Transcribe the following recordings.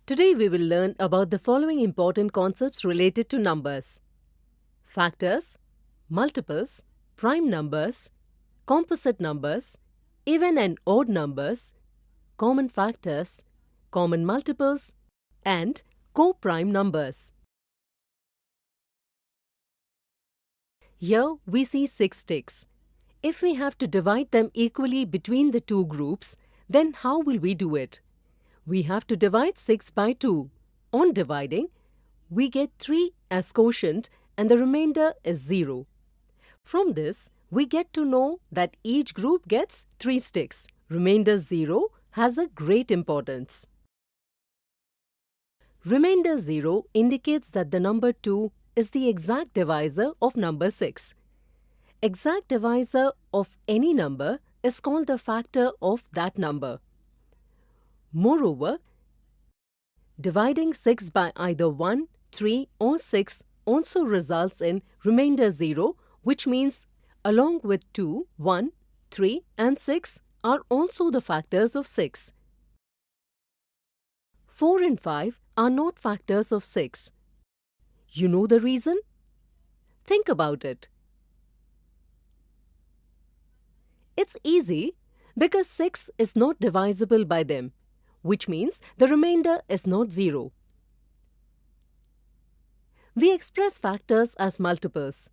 Today we will learn about the following important concepts related to numbers: factors, multiples, prime numbers, composite numbers, even and odd numbers, common factors, common multiples, and co-prime numbers. Here we see 6 sticks. If we have to divide them equally between the two groups, then how will we do it? We have to divide 6 by 2. On dividing, we get 3 as quotient and the remainder is 0. From this, we get to know that each group gets 3 sticks. Remainder 0 has a great importance. Remainder 0 indicates that the number 2 is the exact divisor of number 6. Exact divisor of any number is called the factor of that number. Moreover, dividing 6 by either 1, 3 or 6 also results in remainder 0, which means along with 2, 1, 3 and 6 are also the factors of 6. 4 and 5 are not factors of 6. You know the reason? Think about it. It's easy because 6 is not divisible by them, which means the remainder is not 0. We express factors as multiples.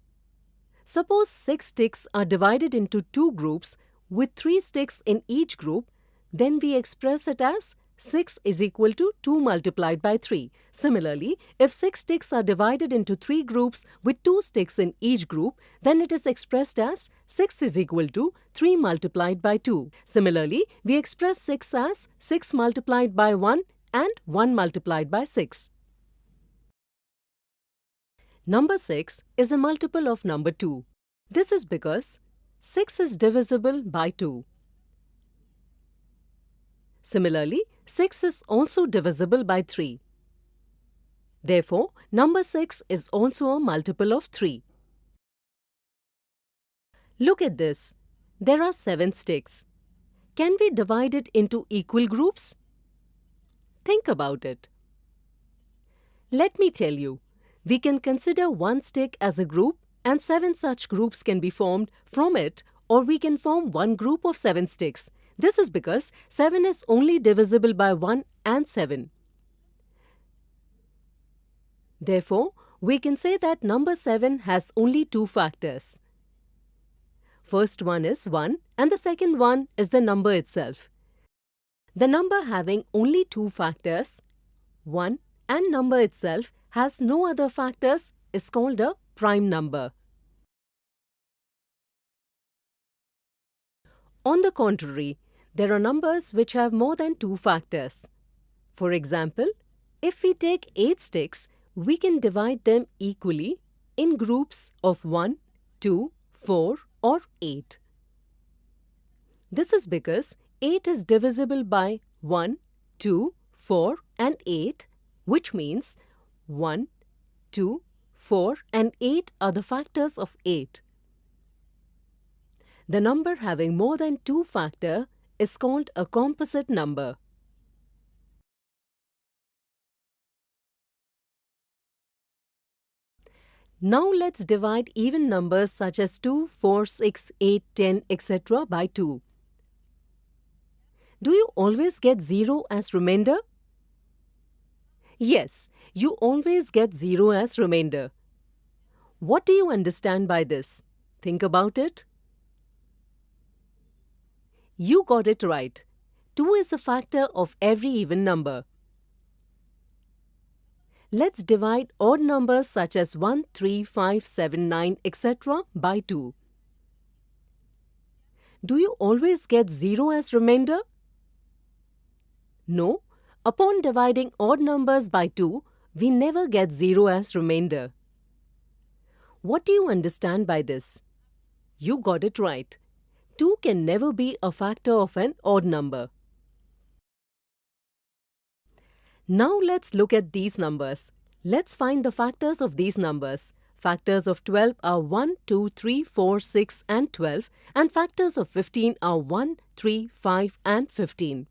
Suppose 6 sticks are divided into 2 groups with 3 sticks in each group, then we express it as 6 is equal to 2 multiplied by 3. Similarly, if 6 sticks are divided into 3 groups with 2 sticks in each group, then it is expressed as 6 is equal to 3 multiplied by 2. Similarly, we express 6 as 6 multiplied by 1 and 1 multiplied by 6. Number 6 is a multiple of number 2. This is because 6 is divisible by 2. Similarly, 6 is also divisible by 3. Therefore, number 6 is also a multiple of 3. Look at this. There are 7 sticks. Can we divide it into equal groups? Think about it. Let me tell you. We can consider one stick as a group and 7 such groups can be formed from it, or we can form one group of 7 sticks. This is because 7 is only divisible by 1 and 7. Therefore, we can say that number 7 has only 2 factors. First one is 1 and the second one is the number itself. The number having only 2 factors, 1 and number itself, has no other factors is called a prime number. On the contrary, there are numbers which have more than 2 factors. For example, if we take 8 sticks, we can divide them equally in groups of 1, 2, 4 or 8. This is because 8 is divisible by 1, 2, 4 and 8, which means 1, 2, 4 and 8 are the factors of 8. The number having more than 2 factors is called a composite number. Now let's divide even numbers such as 2, 4, 6, 8, 10, etc. by 2. Do you always get 0 as remainder? Yes, you always get 0 as remainder. What do you understand by this? Think about it. You got it right. 2 is a factor of every even number. Let's divide odd numbers such as 1, 3, 5, 7, 9, etc. by 2. Do you always get 0 as remainder? No. Upon dividing odd numbers by 2, we never get 0 as remainder. What do you understand by this? You got it right. 2 can never be a factor of an odd number. Now let's look at these numbers. Let's find the factors of these numbers. Factors of 12 are 1, 2, 3, 4, 6 and 12, and factors of 15 are 1, 3, 5 and 15.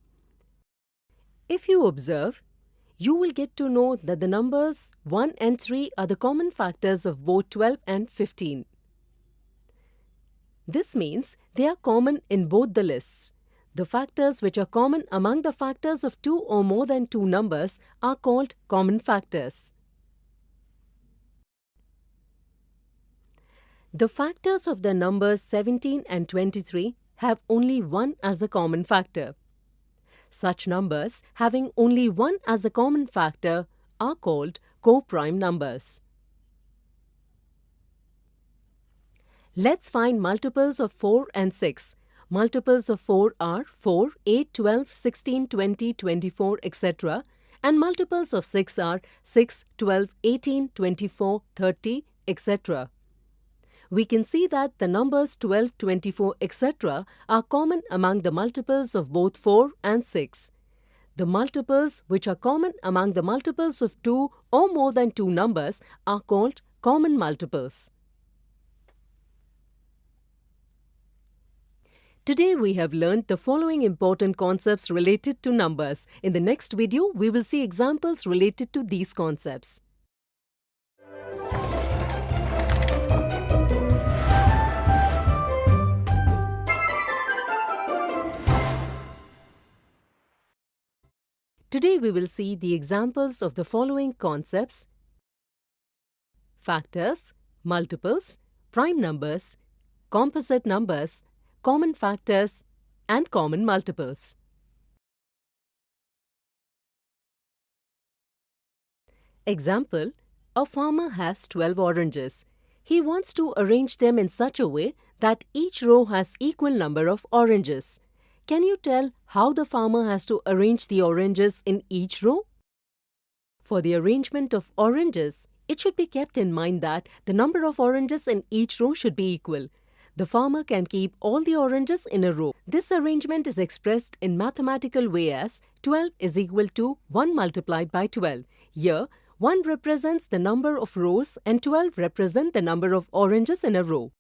If you observe, you will get to know that the numbers 1 and 3 are the common factors of both 12 and 15. This means they are common in both the lists. The factors which are common among the factors of two or more than two numbers are called common factors. The factors of the numbers 17 and 23 have only 1 as a common factor. Such numbers having only 1 as a common factor are called co-prime numbers. Let's find multiples of 4 and 6. Multiples of 4 are 4, 8, 12, 16, 20, 24, etc. And multiples of 6 are 6, 12, 18, 24, 30, etc. We can see that the numbers 12, 24, etc. are common among the multiples of both 4 and 6. The multiples which are common among the multiples of 2 or more than 2 numbers are called common multiples. Today we have learned the following important concepts related to numbers. In the next video, we will see examples related to these concepts. Today we will see the examples of the following concepts: factors, multiples, prime numbers, composite numbers, common factors, and common multiples. Example: a farmer has 12 oranges. He wants to arrange them in such a way that each row has equal number of oranges. Can you tell how the farmer has to arrange the oranges in each row? For the arrangement of oranges, it should be kept in mind that the number of oranges in each row should be equal. The farmer can keep all the oranges in a row. This arrangement is expressed in mathematical way as 12 is equal to 1 multiplied by 12. Here, 1 represents the number of rows and 12 represent the number of oranges in a row.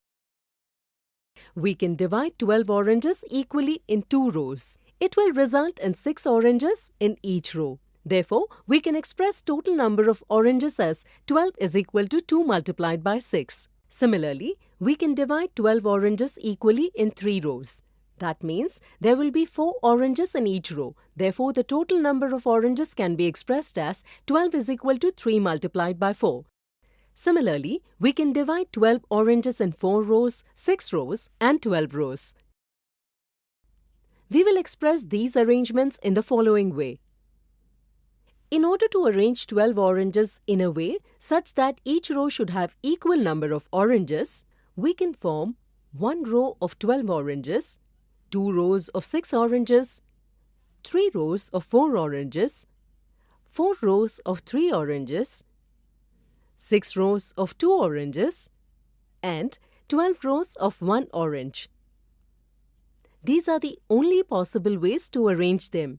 We can divide 12 oranges equally in 2 rows. It will result in 6 oranges in each row. Therefore, we can express total number of oranges as 12 is equal to 2 multiplied by 6. Similarly, we can divide 12 oranges equally in 3 rows. That means there will be 4 oranges in each row. Therefore, the total number of oranges can be expressed as 12 is equal to 3 multiplied by 4. Similarly, we can divide 12 oranges in 4 rows, 6 rows, and 12 rows. We will express these arrangements in the following way. In order to arrange 12 oranges in a way such that each row should have equal number of oranges, we can form 1 row of 12 oranges, 2 rows of 6 oranges, 3 rows of 4 oranges, 4 rows of 3 oranges, 6 rows of 2 oranges, and 12 rows of 1 orange. These are the only possible ways to arrange them.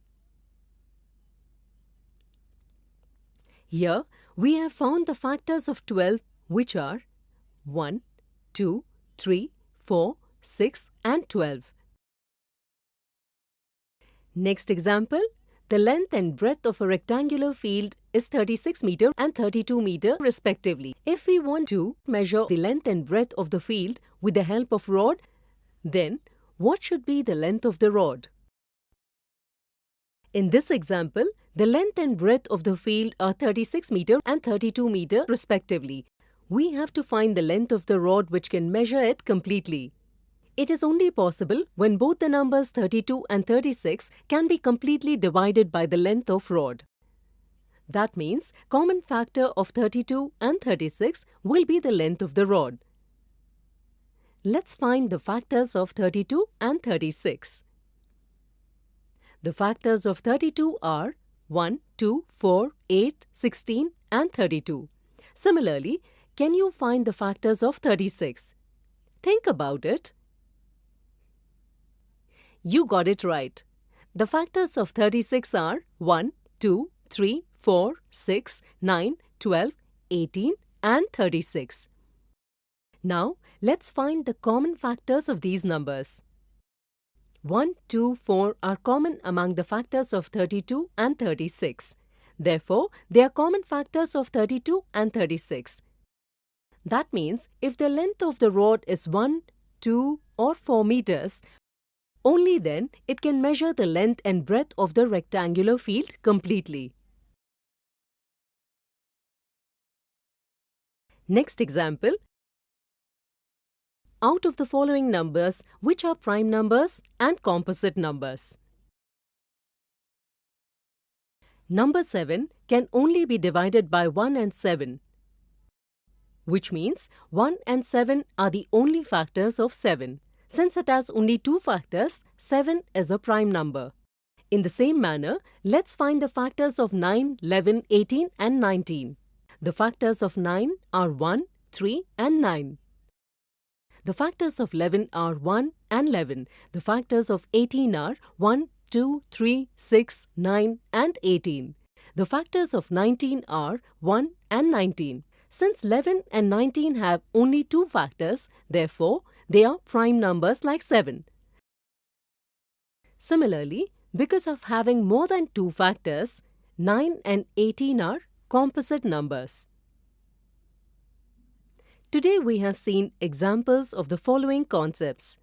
Here, we have found the factors of 12, which are 1, 2, 3, 4, 6, and 12. Next example, the length and breadth of a rectangular field is 36 meter and 32 meter respectively. If we want to measure the length and breadth of the field with the help of rod, then what should be the length of the rod? In this example, the length and breadth of the field are 36 meter and 32 meter respectively. We have to find the length of the rod which can measure it completely. It is only possible when both the numbers 32 and 36 can be completely divided by the length of rod. That means common factor of 32 and 36 will be the length of the rod. Let's find the factors of 32 and 36. The factors of 32 are 1, 2, 4, 8, 16 and 32. Similarly, can you find the factors of 36? Think about it. You got it right. The factors of 36 are 1, 2, 3, 4, 6, 9, 12, 18 and 36. Now, let's find the common factors of these numbers. 1, 2, 4 are common among the factors of 32 and 36. Therefore, they are common factors of 32 and 36. That means if the length of the rod is 1, 2 or 4 meters, only then it can measure the length and breadth of the rectangular field completely. Next example. Out of the following numbers, which are prime numbers and composite numbers? Number 7 can only be divided by 1 and 7, which means 1 and 7 are the only factors of 7. Since it has only two factors, 7 is a prime number. In the same manner, let's find the factors of 9, 11, 18 and 19. The factors of 9 are 1, 3 and 9. The factors of 11 are 1 and 11. The factors of 18 are 1, 2, 3, 6, 9 and 18. The factors of 19 are 1 and 19. Since 11 and 19 have only two factors, therefore, they are prime numbers like 7. Similarly, because of having more than two factors, 9 and 18 are composite numbers. Today we have seen examples of the following concepts.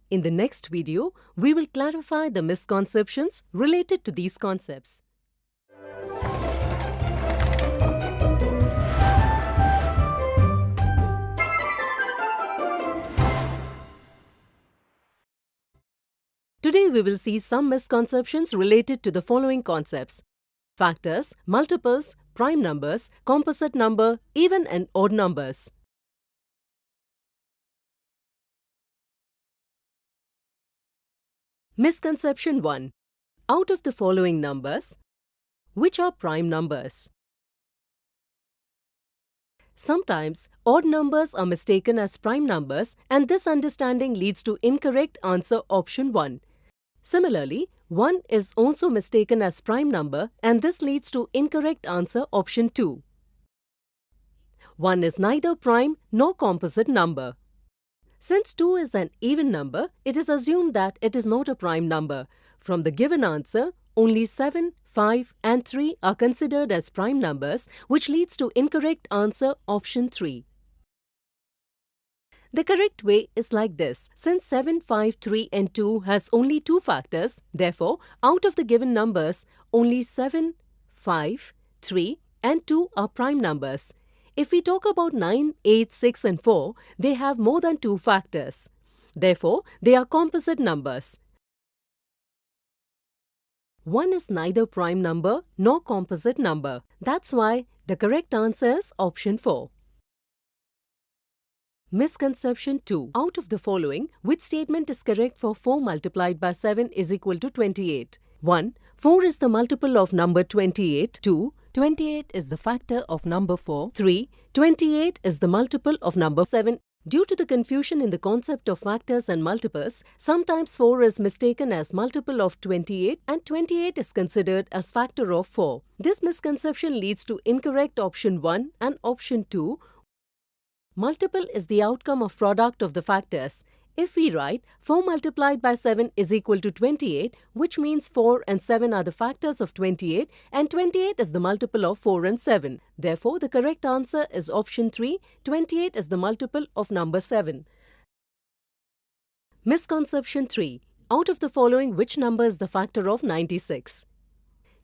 In the next video, we will clarify the misconceptions related to these concepts. Today we will see some misconceptions related to the following concepts: factors, multiples, prime numbers, composite number, even and odd numbers. Misconception 1. Out of the following numbers, which are prime numbers? Sometimes, odd numbers are mistaken as prime numbers, and this understanding leads to incorrect answer option 1. Similarly, 1 is also mistaken as prime number, and this leads to incorrect answer option 2. 1 is neither prime nor composite number. Since 2 is an even number, it is assumed that it is not a prime number. From the given answer, only 7, 5 and 3 are considered as prime numbers, which leads to incorrect answer option 3. The correct way is like this. Since 7, 5, 3 and 2 has only two factors, therefore, out of the given numbers, only 7, 5, 3 and 2 are prime numbers. If we talk about 9, 8, 6 and 4, they have more than two factors. Therefore, they are composite numbers. 1 is neither prime number nor composite number. That's why the correct answer is option 4. Misconception 2. Out of the following, which statement is correct for 4 multiplied by 7 is equal to 28? 1. 4 is the multiple of number 28. 2. 28 is the factor of number 4. 3. 28 is the multiple of number 7. Due to the confusion in the concept of factors and multiples, sometimes 4 is mistaken as multiple of 28 and 28 is considered as factor of 4. This misconception leads to incorrect option 1 and option 2. Multiple is the outcome of product of the factors. If we write 4 multiplied by 7 is equal to 28, which means 4 and 7 are the factors of 28 and 28 is the multiple of 4 and 7. Therefore, the correct answer is option 3. 28 is the multiple of number 7. Misconception 3. Out of the following, which number is the factor of 96?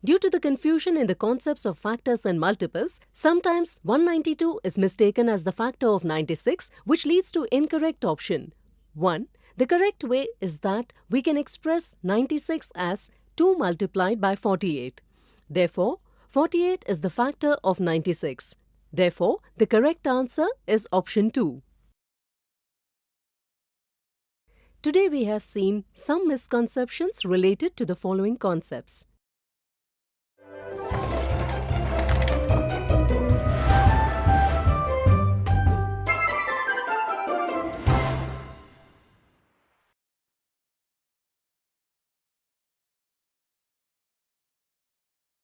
Due to the confusion in the concepts of factors and multiples, sometimes 192 is mistaken as the factor of 96, which leads to incorrect option 1. The correct way is that we can express 96 as 2 multiplied by 48. Therefore, 48 is the factor of 96. Therefore, the correct answer is option 2. Today we have seen some misconceptions related to the following concepts.